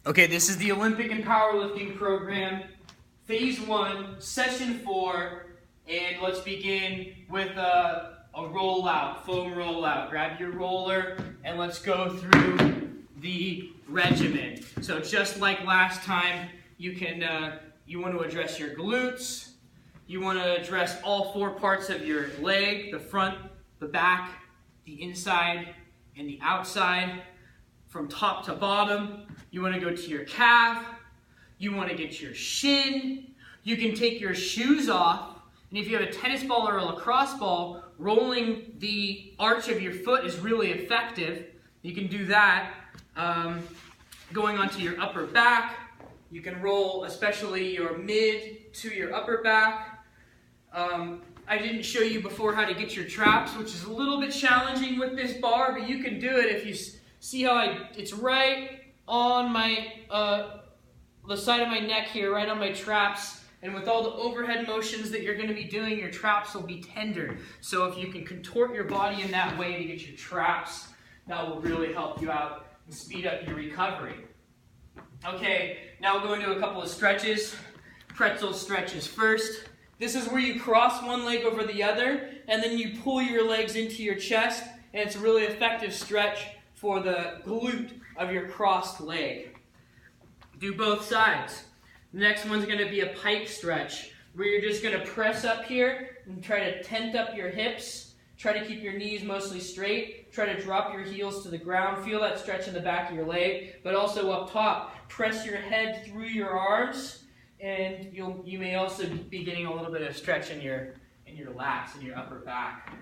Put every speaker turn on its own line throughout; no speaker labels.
Okay, this is the Olympic and powerlifting program, phase 1, session 4, and let's begin with a rollout, foam rollout. Grab your roller and let's go through the regimen. So just like last time, you want to address your glutes, you want to address all 4 parts of your leg, the front, the back, the inside, and the outside. From top to bottom, you want to go to your calf, you want to get your shin, you can take your shoes off, and if you have a tennis ball or a lacrosse ball, rolling the arch of your foot is really effective. You can do that. Going onto your upper back, you can roll especially your mid to your upper back. I didn't show you before how to get your traps, which is a little bit challenging with this bar, but you can do it if you see how it's right on my the side of my neck here, right on my traps, and with all the overhead motions that you're going to be doing, your traps will be tender. So if you can contort your body in that way to get your traps, that will really help you out and speed up your recovery. Okay, now we'll go into a couple of stretches. Pretzel stretches first. This is where you cross one leg over the other, and then you pull your legs into your chest, and it's a really effective stretch for the glute of your crossed leg. Do both sides. The next one's going to be a pike stretch, where you're just going to press up here and try to tent up your hips. Try to keep your knees mostly straight. Try to drop your heels to the ground. Feel that stretch in the back of your leg, but also up top. Press your head through your arms, and you may also be getting a little bit of stretch in your lats, in your upper back.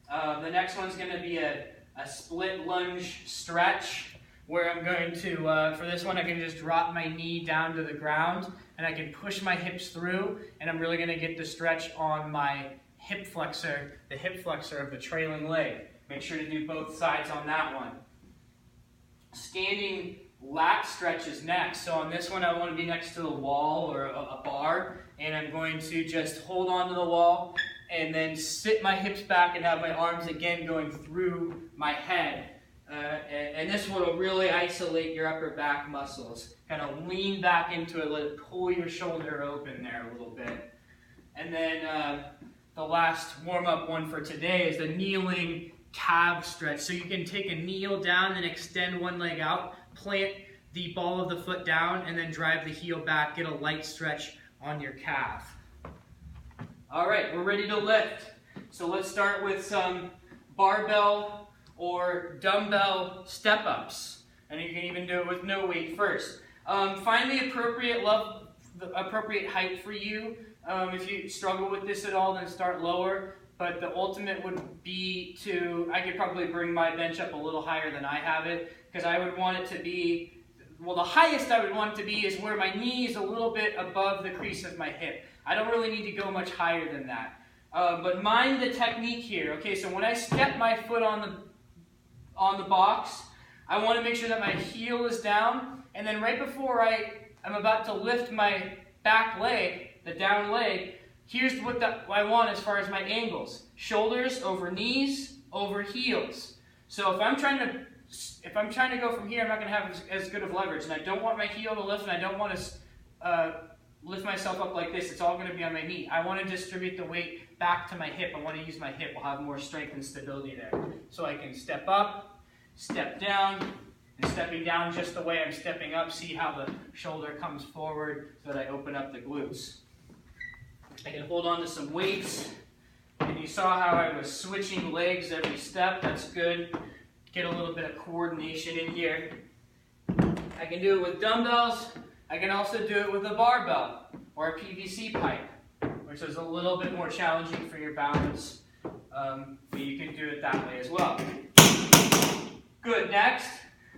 The next one's going to be a split lunge stretch, where I'm going to, for this one, I can just drop my knee down to the ground, and I can push my hips through, and I'm really going to get the stretch on my hip flexor, the hip flexor of the trailing leg. Make sure to do both sides on that one. Standing lat stretch is next. So on this one, I want to be next to the wall or a bar, and I'm going to just hold on to the wall and then sit my hips back and have my arms again going through my head. And this one will really isolate your upper back muscles. Kind of lean back into it, let it pull your shoulder open there a little bit. And then the last warm-up one for today is the kneeling calf stretch. So you can take a kneel down and extend one leg out, plant the ball of the foot down, and then drive the heel back, get a light stretch on your calf. All right, we're ready to lift. So let's start with some barbell or dumbbell step-ups. And you can even do it with no weight first. Find the appropriate height for you. If you struggle with this at all, then start lower. But the ultimate would be I could probably bring my bench up a little higher than I have it, because I would want it to be, well, the highest I would want it to be is where my knee is a little bit above the crease of my hip. I don't really need to go much higher than that. But mind the technique here. Okay, so when I step my foot on the box, I want to make sure that my heel is down, and then right before I'm about to lift my back leg, the down leg, here's what I want as far as my angles. Shoulders over knees, over heels. So if I'm trying to go from here, I'm not going to have as good of leverage, and I don't want my heel to lift, and I don't want to lift myself up like this. It's all going to be on my knee. I want to distribute the weight back to my hip. I want to use my hip. I'll have more strength and stability there. So I can step up, step down, and stepping down just the way I'm stepping up. See how the shoulder comes forward so that I open up the glutes. I can hold on to some weights. And you saw how I was switching legs every step. That's good. Get a little bit of coordination in here. I can do it with dumbbells. I can also do it with a barbell or a PVC pipe, which is a little bit more challenging for your balance, but you can do it that way as well. Good, next,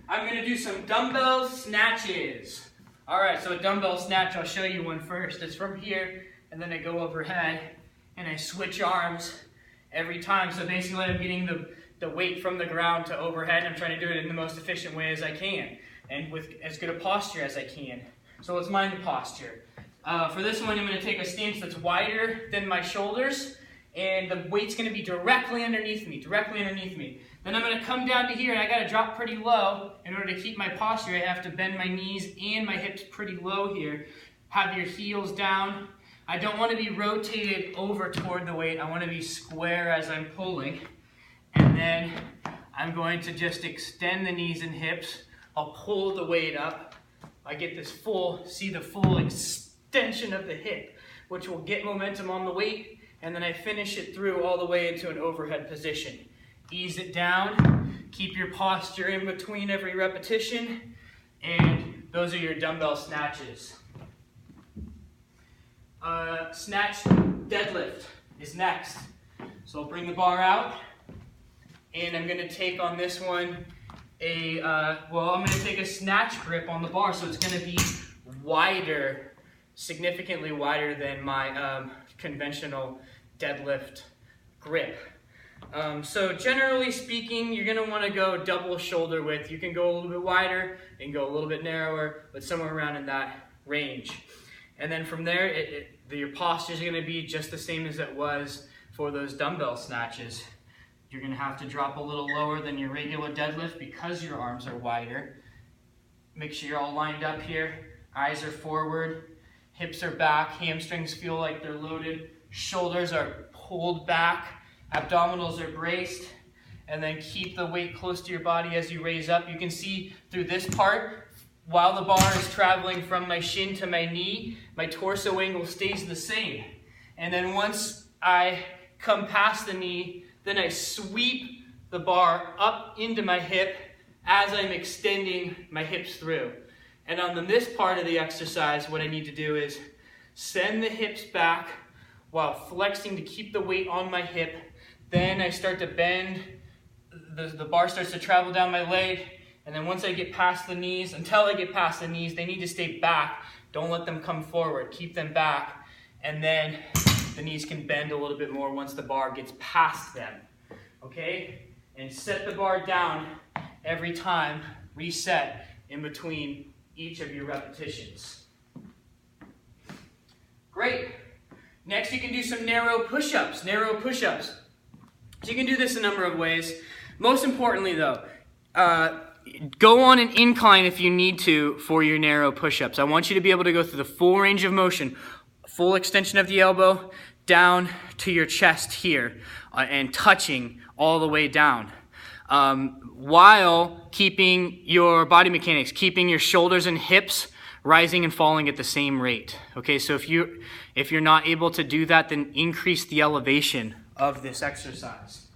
I'm going to do some dumbbell snatches. All right, so a dumbbell snatch, I'll show you one first. It's from here, and then I go overhead, and I switch arms every time. So basically I'm getting the weight from the ground to overhead, and I'm trying to do it in the most efficient way as I can, and with as good a posture as I can. So let's mind the posture. For this one, I'm going to take a stance that's wider than my shoulders, and the weight's going to be directly underneath me. Then I'm going to come down to here, and I got to drop pretty low. In order to keep my posture, I have to bend my knees and my hips pretty low here. Have your heels down. I don't want to be rotated over toward the weight. I want to be square as I'm pulling. And then I'm going to just extend the knees and hips. I'll pull the weight up. I get this see the full extension of the hip, which will get momentum on the weight, and then I finish it through all the way into an overhead position. Ease it down, keep your posture in between every repetition, and those are your dumbbell snatches. Snatch deadlift is next. So I'll bring the bar out, and I'm going to take on this one I'm going to take a snatch grip on the bar, so it's going to be wider, significantly wider than my conventional deadlift grip. So generally speaking, you're going to want to go double shoulder width. You can go a little bit wider and go a little bit narrower, but somewhere around in that range. And then from there, your posture is going to be just the same as it was for those dumbbell snatches. You're going to have to drop a little lower than your regular deadlift because your arms are wider. Make sure you're all lined up here. Eyes are forward, hips are back, hamstrings feel like they're loaded, shoulders are pulled back, abdominals are braced, and then keep the weight close to your body as you raise up. You can see through this part, while the bar is traveling from my shin to my knee, my torso angle stays the same. And then once I come past the knee, then I sweep the bar up into my hip as I'm extending my hips through. And on this part of the exercise, what I need to do is send the hips back while flexing to keep the weight on my hip. Then I start to bend, the bar starts to travel down my leg, and then once I get past the knees, until I get past the knees, they need to stay back. Don't let them come forward, keep them back, and then the knees can bend a little bit more once the bar gets past them, okay? And set the bar down every time, reset in between each of your repetitions. Great. Next you can do some narrow push-ups, So you can do this a number of ways. Most importantly though, go on an incline if you need to for your narrow push-ups. I want you to be able to go through the full range of motion, full extension of the elbow down to your chest here and touching all the way down while keeping your body mechanics, keeping your shoulders and hips rising and falling at the same rate. Okay, so if you're not able to do that, then increase the elevation of this exercise.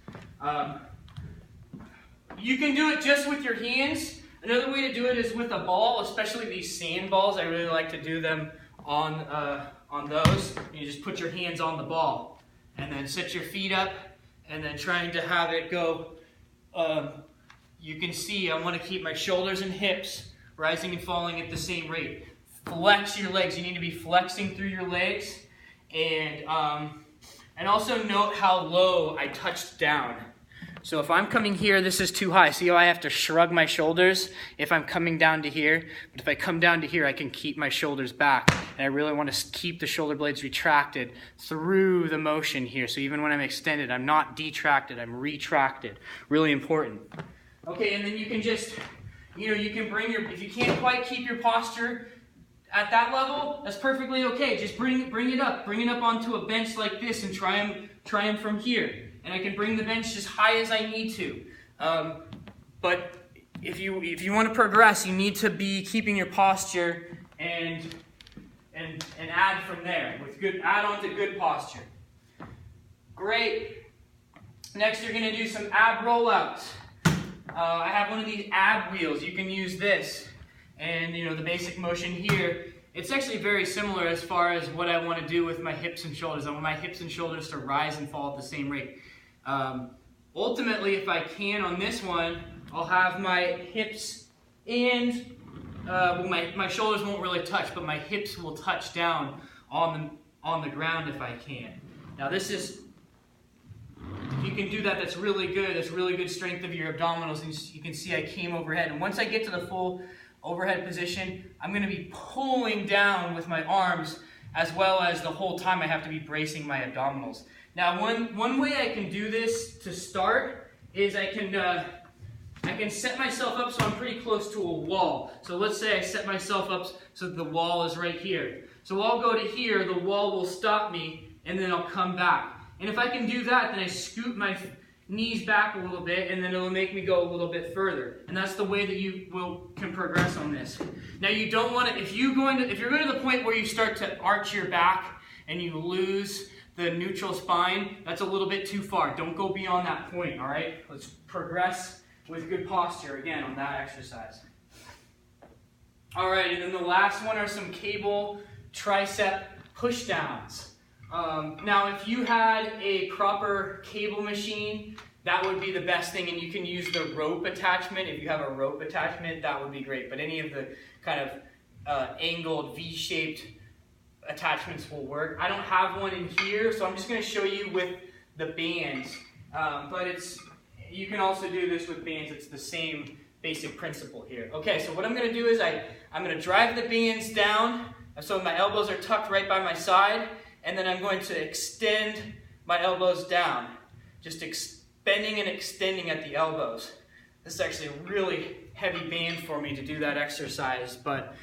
You can do it just with your hands. Another way to do it is with a ball, especially these sand balls. I really like to do them on those. You just put your hands on the ball and then set your feet up and then trying to have it go. You can see I want to keep my shoulders and hips rising and falling at the same rate. Flex your legs. You need to be flexing through your legs, and also note how low I touched down. So if I'm coming here, this is too high. See how I have to shrug my shoulders if I'm coming down to here? But if I come down to here, I can keep my shoulders back. And I really want to keep the shoulder blades retracted through the motion here. So even when I'm extended, I'm not detracted, I'm retracted. Really important. Okay, and then you can just, you can bring if you can't quite keep your posture at that level, that's perfectly okay. Just bring it up onto a bench like this and try them from here. And I can bring the bench as high as I need to. But if you want to progress, you need to be keeping your posture and add from there. Add on to good posture. Great. Next, you're going to do some ab rollouts. I have one of these ab wheels. You can use this, and the basic motion here. It's actually very similar as far as what I want to do with my hips and shoulders. I want my hips and shoulders to rise and fall at the same rate. Ultimately, if I can on this one, I'll have my hips and my shoulders won't really touch, but my hips will touch down on the ground if I can. Now this is, if you can do that, that's really good. That's really good strength of your abdominals. And you can see I came overhead. And once I get to the full overhead position, I'm going to be pulling down with my arms, as well as the whole time I have to be bracing my abdominals. Now, one way I can do this to start is I can set myself up so I'm pretty close to a wall. So let's say I set myself up so that the wall is right here. So I'll go to here, the wall will stop me, and then I'll come back. And if I can do that, then I scoot my knees back a little bit, and then it'll make me go a little bit further. And that's the way that you can progress on this. Now you don't want to, if you're going to the point where you start to arch your back and you lose the neutral spine, that's a little bit too far. Don't go beyond that point, all right? Let's progress with good posture again on that exercise. All right, and then the last one are some cable tricep push downs. Now, if you had a proper cable machine, that would be the best thing, and you can use the rope attachment. If you have a rope attachment, that would be great, but any of the kind of angled V-shaped attachments will work. I don't have one in here, so I'm just going to show you with the bands, but you can also do this with bands. It's the same basic principle here. Okay, so what I'm going to do is I'm going to drive the bands down, so my elbows are tucked right by my side, and then I'm going to extend my elbows down, just bending and extending at the elbows. This is actually a really heavy band for me to do that exercise, but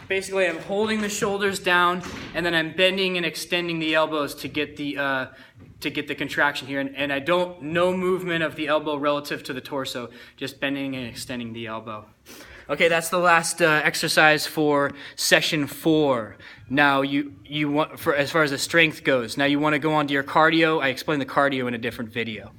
basically I'm holding the shoulders down, and then I'm bending and extending the elbows to get the contraction here, and no movement of the elbow relative to the torso, just bending and extending the elbow. Okay, that's the last exercise for session 4. Now you want, as far as the strength goes, now you want to go on to your cardio. I explained the cardio in a different video.